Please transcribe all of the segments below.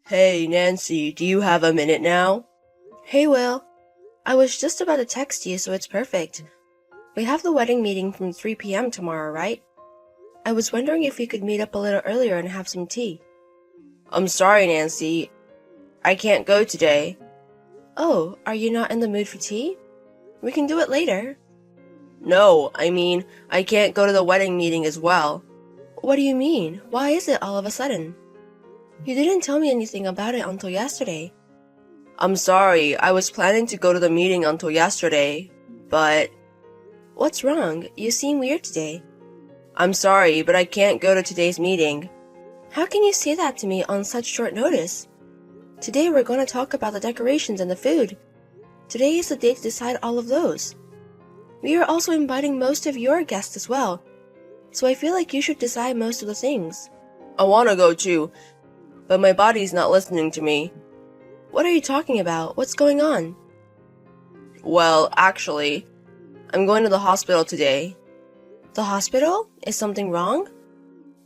Hey, Nancy, do you have a minute now? Hey, Will. I was just about to text you, so it's perfect. We have the wedding meeting from 3 p.m. tomorrow, right? I was wondering if we could meet up a little earlier and have some tea. I'm sorry, Nancy. I can't go today. Oh, are you not in the mood for tea? We can do it later. No, I can't go to the wedding meeting as well. What do you mean? Why is it all of a sudden? You didn't tell me anything about it until yesterday. I'm sorry, I was planning to go to the meeting until yesterday, but What's wrong? You seem weird today. I'm sorry, but I can't go to today's meeting. How can you say that to me on such short notice? Today we're going to talk about the decorations and the food. Today is the day to decide all of those. We are also inviting most of your guests as well, so I feel like you should decide most of the things. I want to go too, but my body's not listening to me. What are you talking about? What's going on? Well, actually, I'm going to the hospital today. The hospital? Is something wrong?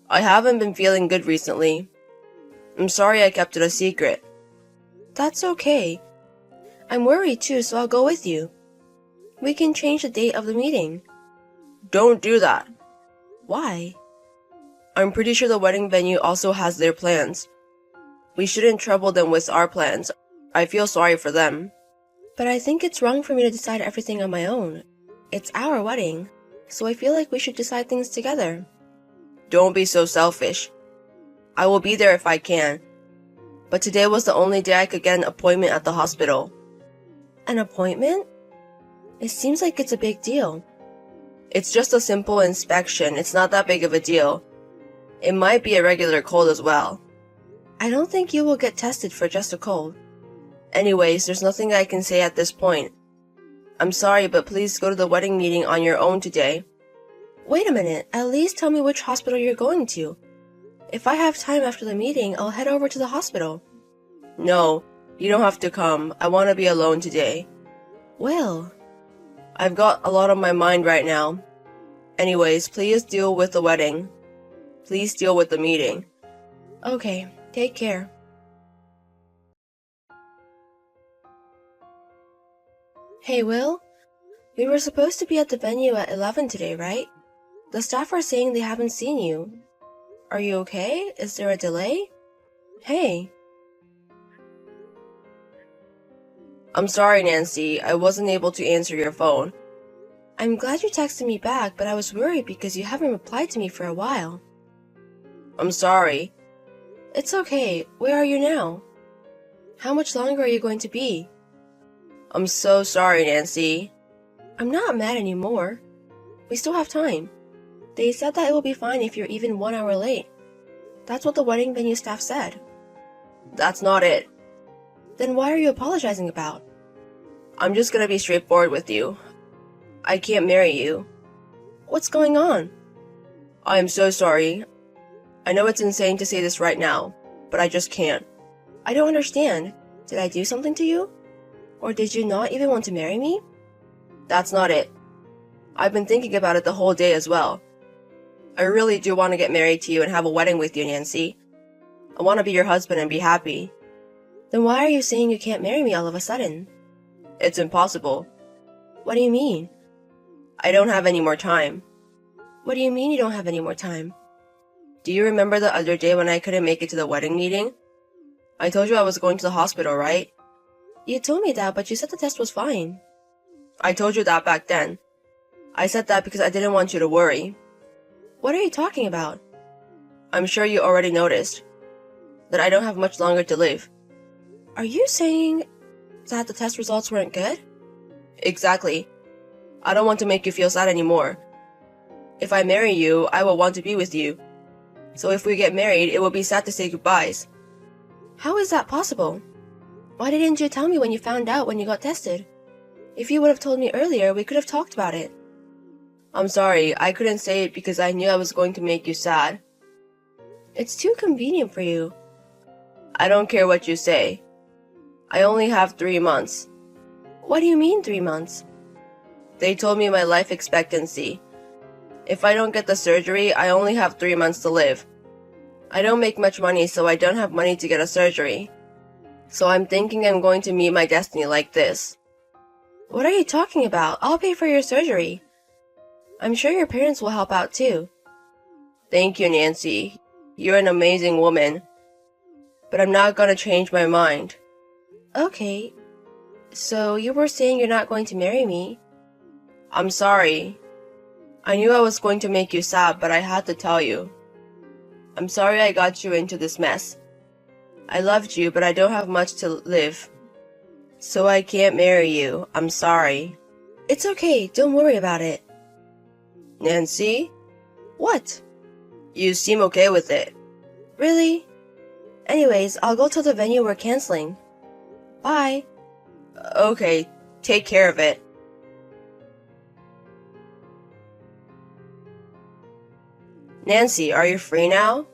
I haven't been feeling good recently. I'm sorry I kept it a secret. That's okay. I'm worried too, so I'll go with you. We can change the date of the meeting. Don't do that. Why? I'm pretty sure the wedding venue also has their plans. We shouldn't trouble them with our plans. I feel sorry for them. But I think it's wrong for me to decide everything on my own. It's our wedding, so I feel like we should decide things together. Don't be so selfish. I will be there if I can. But today was the only day I could get an appointment at the hospital. An appointment? It seems like it's a big deal. It's just a simple inspection. It's not that big of a deal. It might be a regular cold as well. I don't think you will get tested for just a cold. Anyways, there's nothing I can say at this point. I'm sorry, but please go to the wedding meeting on your own today. Wait a minute, at least tell me which hospital you're going to. If I have time after the meeting, I'll head over to the hospital. No, you don't have to come. I want to be alone today. Will. I've got a lot on my mind right now. Anyways, please deal with the wedding. Please deal with the meeting. Okay, take care. Hey, Will? We were supposed to be at the venue at 11 today, right? The staff are saying they haven't seen you. Are you okay? Is there a delay? Hey. I'm sorry, Nancy. I wasn't able to answer your phone. I'm glad you texted me back, but I was worried because you haven't replied to me for a while. I'm sorry. It's okay. Where are you now? How much longer are you going to be? I'm so sorry, Nancy. I'm not mad anymore. We still have time. They said that it will be fine if you're even 1 hour late. That's what the wedding venue staff said. That's not it. Then why are you apologizing about? I'm just gonna be straightforward with you. I can't marry you. What's going on? I am so sorry. I know it's insane to say this right now, but I just can't. I don't understand. Did I do something to you? Or did you not even want to marry me? That's not it. I've been thinking about it the whole day as well. I really do want to get married to you and have a wedding with you, Nancy. I want to be your husband and be happy. Then why are you saying you can't marry me all of a sudden? It's impossible. What do you mean? I don't have any more time. What do you mean you don't have any more time? Do you remember the other day when I couldn't make it to the wedding meeting? I told you I was going to the hospital, right? You told me that, but you said the test was fine. I told you that back then. I said that because I didn't want you to worry. What are you talking about? I'm sure you already noticed that I don't have much longer to live. Are you saying that the test results weren't good? Exactly. I don't want to make you feel sad anymore. If I marry you, I will want to be with you. So if we get married, it will be sad to say goodbyes. How is that possible? Why didn't you tell me when you found out when you got tested? If you would have told me earlier, we could have talked about it. I'm sorry, I couldn't say it because I knew I was going to make you sad. It's too convenient for you. I don't care what you say. I only have 3 months. What do you mean 3 months? They told me my life expectancy. If I don't get the surgery, I only have 3 months to live. I don't make much money, so I don't have money to get a surgery. So I'm thinking I'm going to meet my destiny like this. What are you talking about? I'll pay for your surgery. I'm sure your parents will help out too. Thank you, Nancy. You're an amazing woman. But I'm not gonna change my mind. Okay. So you were saying you're not going to marry me? I'm sorry. I knew I was going to make you sad, but I had to tell you. I'm sorry I got you into this mess. I loved you, but I don't have much to live. So I can't marry you. I'm sorry. It's okay. Don't worry about it. Nancy? What? You seem okay with it. Really? Anyways, I'll go to the venue we're canceling. Bye. Okay, take care of it. Nancy, are you free now?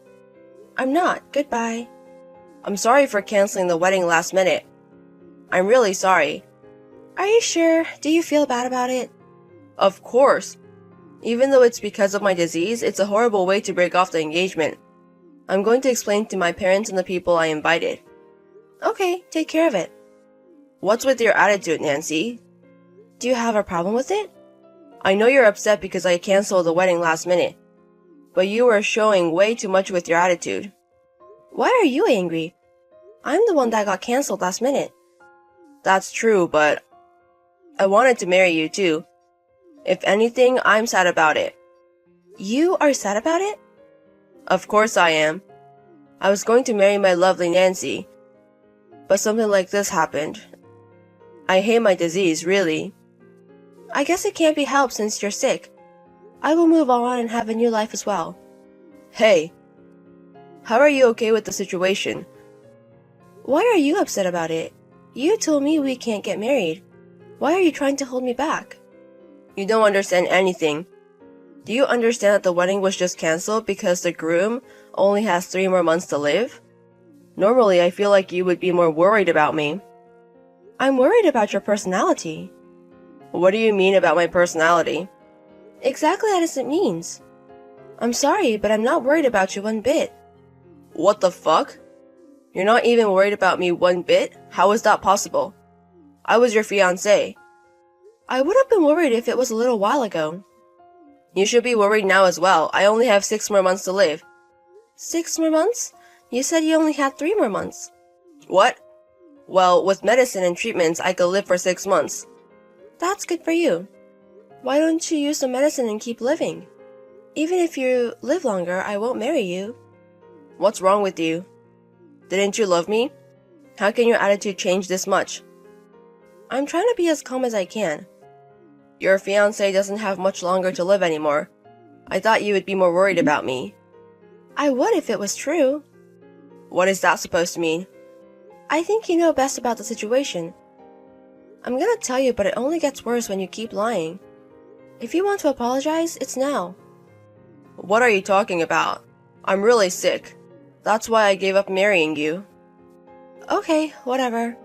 I'm not. Goodbye. I'm sorry for canceling the wedding last minute. I'm really sorry. Are you sure? Do you feel bad about it? Of course. Even though it's because of my disease, it's a horrible way to break off the engagement. I'm going to explain to my parents and the people I invited. Okay, take care of it. What's with your attitude, Nancy? Do you have a problem with it? I know you're upset because I canceled the wedding last minute. But you were showing way too much with your attitude. Why are you angry? I'm the one that got canceled last minute. That's true, but I wanted to marry you too. If anything, I'm sad about it. You are sad about it? Of course I am. I was going to marry my lovely Nancy. But something like this happened. I hate my disease, really. I guess it can't be helped since you're sick. I will move on and have a new life as well. Hey, how are you okay with the situation? Why are you upset about it? You told me we can't get married. Why are you trying to hold me back? You don't understand anything. Do you understand that the wedding was just canceled because the groom only has 3 more months to live? Normally, I feel like you would be more worried about me. I'm worried about your personality. What do you mean about my personality? Exactly as it means. I'm sorry, but I'm not worried about you one bit. What the fuck? You're not even worried about me one bit? How is that possible? I was your fiancé. I would have been worried if it was a little while ago. You should be worried now as well. I only have 6 more months to live. 6 more months? You said you only had 3 more months. What? Well, with medicine and treatments, I could live for 6 months. That's good for you. Why don't you use the medicine and keep living? Even if you live longer, I won't marry you. What's wrong with you? Didn't you love me? How can your attitude change this much? I'm trying to be as calm as I can. Your fiancé doesn't have much longer to live anymore. I thought you would be more worried about me. I would if it was true. What is that supposed to mean? I think you know best about the situation. I'm gonna tell you, but it only gets worse when you keep lying. If you want to apologize, it's now. What are you talking about? I'm really sick. That's why I gave up marrying you. Okay, whatever.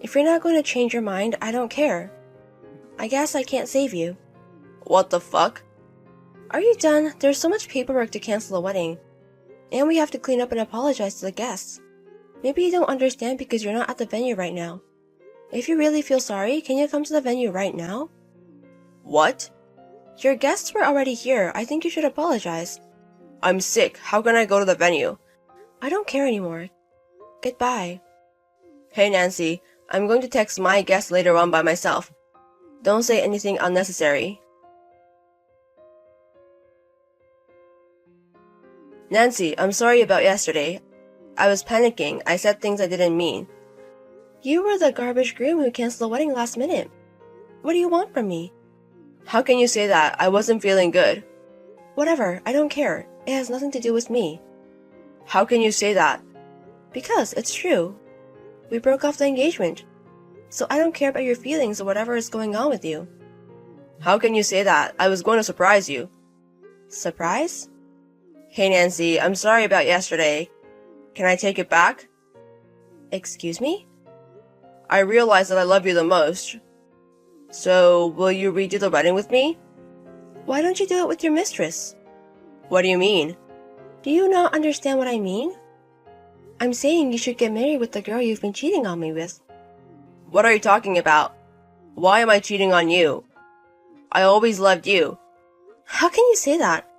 If you're not going to change your mind, I don't care. I guess I can't save you. What the fuck? Are you done? There's so much paperwork to cancel the wedding. And we have to clean up and apologize to the guests. Maybe you don't understand because you're not at the venue right now. If you really feel sorry, can you come to the venue right now? What? Your guests were already here. I think you should apologize. I'm sick. How can I go to the venue? I don't care anymore. Goodbye. Hey Nancy, I'm going to text my guests later on by myself. Don't say anything unnecessary. Nancy, I'm sorry about yesterday. I was panicking. I said things I didn't mean. You were the garbage groom who canceled the wedding last minute. What do you want from me? How can you say that? I wasn't feeling good. Whatever, I don't care. It has nothing to do with me. How can you say that? Because it's true. We broke off the engagement. So I don't care about your feelings or whatever is going on with you. How can you say that? I was going to surprise you. Surprise? Hey Nancy, I'm sorry about yesterday. Can I take it back? Excuse me? I realize that I love you the most. So, will you redo the wedding with me? Why don't you do it with your mistress? What do you mean? Do you not understand what I mean? I'm saying you should get married with the girl you've been cheating on me with. What are you talking about? Why am I cheating on you? I always loved you. How can you say that?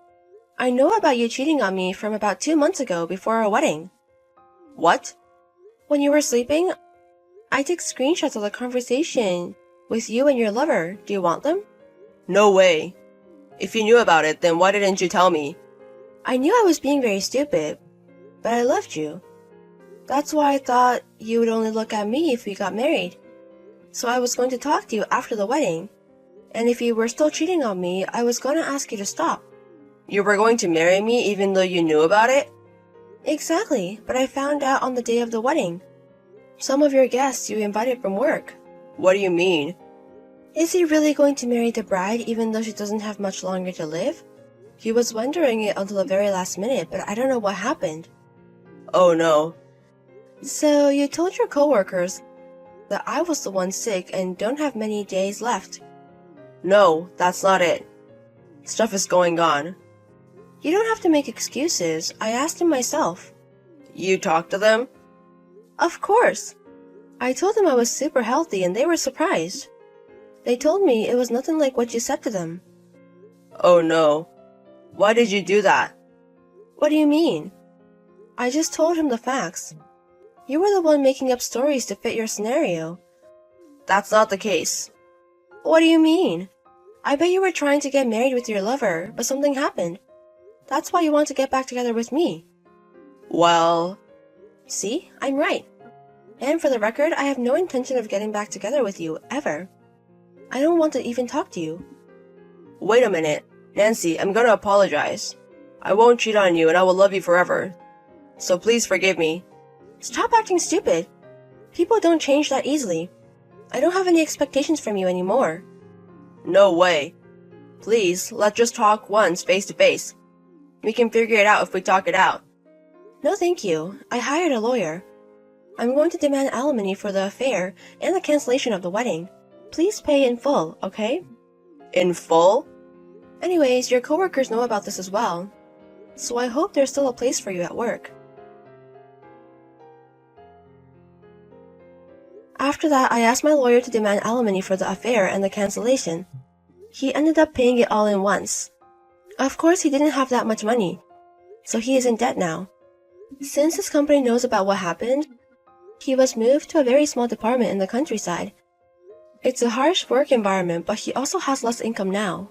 I know about you cheating on me from about 2 months ago before our wedding. What? When you were sleeping, I took screenshots of the conversation with you and your lover. Do you want them? No way. If you knew about it, then why didn't you tell me? I knew I was being very stupid, but I loved you. That's why I thought you would only look at me if we got married. So I was going to talk to you after the wedding. And if you were still cheating on me, I was going to ask you to stop. You were going to marry me even though you knew about it? Exactly, but I found out on the day of the wedding. Some of your guests you invited from work. What do you mean? Is he really going to marry the bride even though she doesn't have much longer to live? He was wondering it until the very last minute, but I don't know what happened. Oh no. So you told your coworkers that I was the one sick and don't have many days left. No, that's not it. Stuff is going on. You don't have to make excuses. I asked him myself. You talked to them? Of course. I told them I was super healthy and they were surprised. They told me it was nothing like what you said to them. Oh no. Why did you do that? What do you mean? I just told him the facts. You were the one making up stories to fit your scenario. That's not the case. What do you mean? I bet you were trying to get married with your lover, but something happened. That's why you want to get back together with me. Well... See, I'm right. And for the record, I have no intention of getting back together with you, ever. I don't want to even talk to you. Wait a minute. Nancy, I'm gonna apologize. I won't cheat on you and I will love you forever. So please forgive me. Stop acting stupid. People don't change that easily. I don't have any expectations from you anymore. No way. Please, let's just talk once face to face. We can figure it out if we talk it out. No thank you. I hired a lawyer. I'm going to demand alimony for the affair and the cancellation of the wedding. Please pay in full, okay? In full? Anyways, your coworkers know about this as well. So I hope there's still a place for you at work. After that, I asked my lawyer to demand alimony for the affair and the cancellation. He ended up paying it all in once. Of course, he didn't have that much money, so he is in debt now. Since his company knows about what happened, he was moved to a very small department in the countryside. It's a harsh work environment, but he also has less income now.